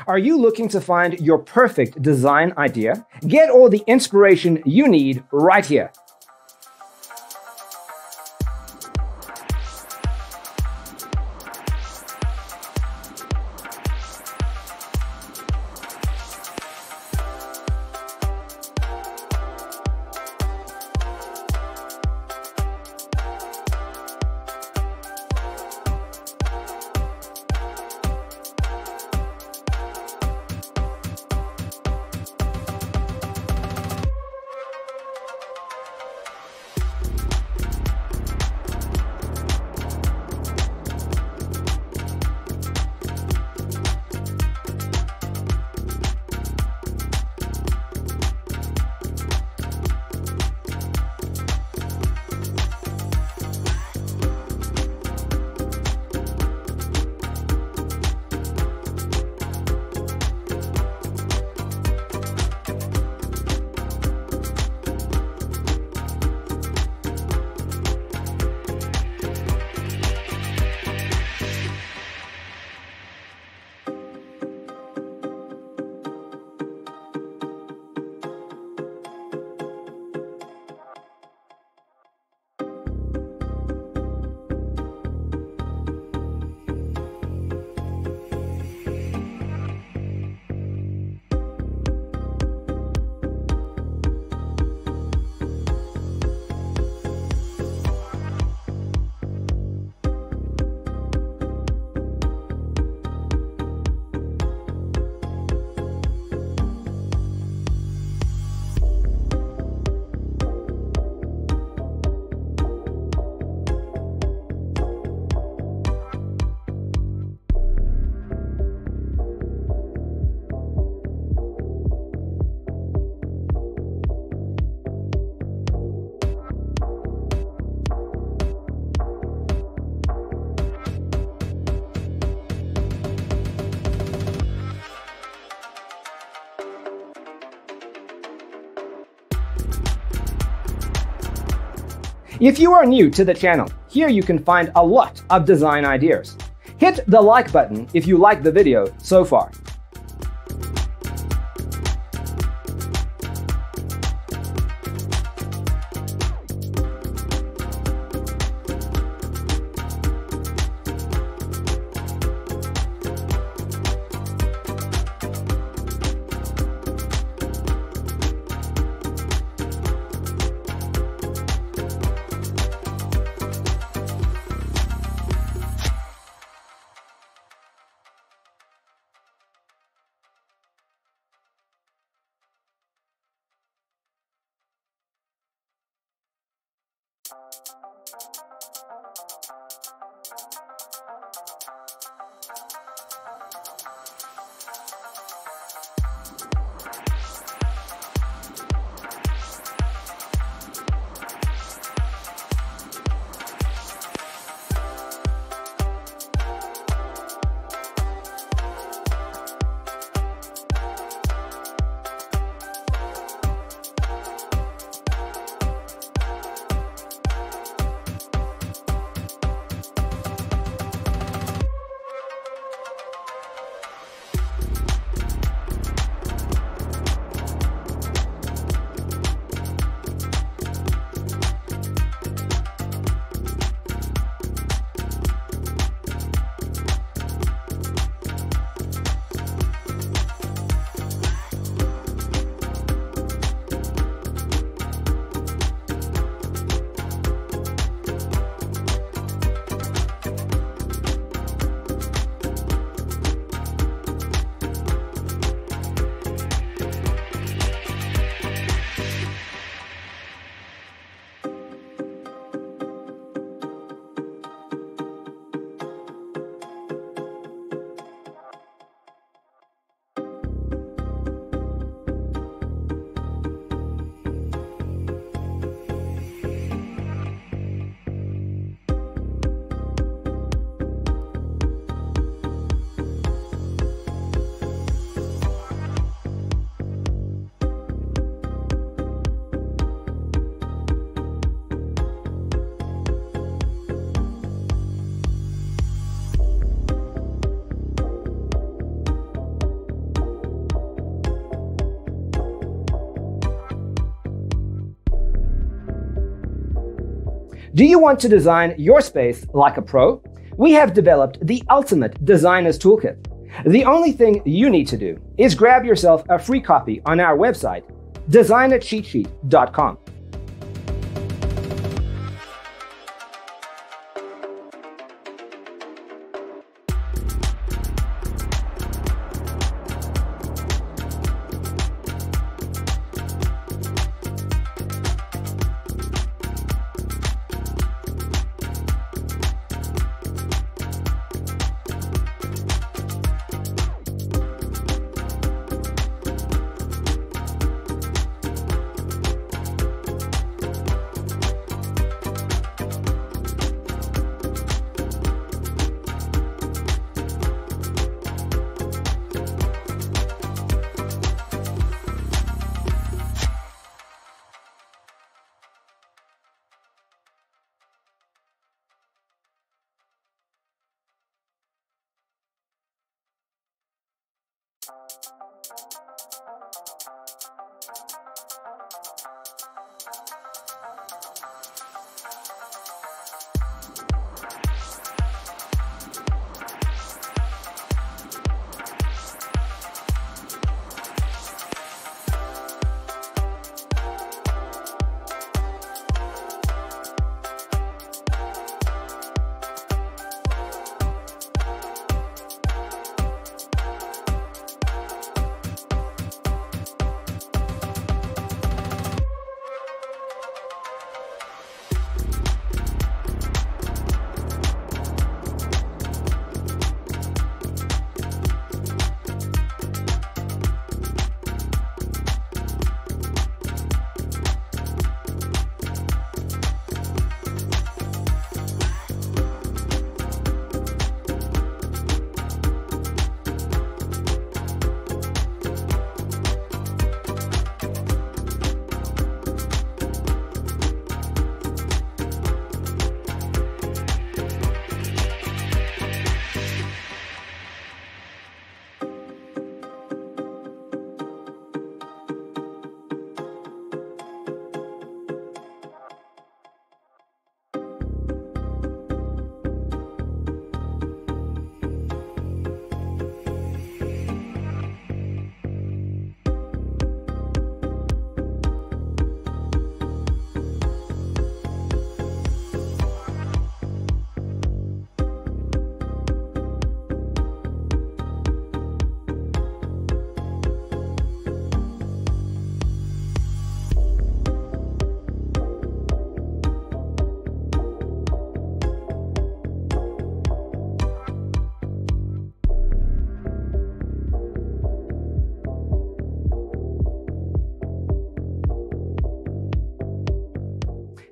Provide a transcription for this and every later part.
Are you looking to find your perfect design idea? Get all the inspiration you need right here. If you are new to the channel, here you can find a lot of design ideas. Hit the like button if you like the video so far. Do you want to design your space like a pro? We have developed the ultimate designer's toolkit. The only thing you need to do is grab yourself a free copy on our website, designercheatsheet.com.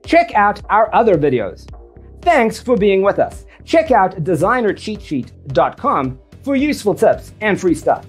Check out our other videos. Thanks for being with us. Check out designercheatsheet.com for useful tips and free stuff.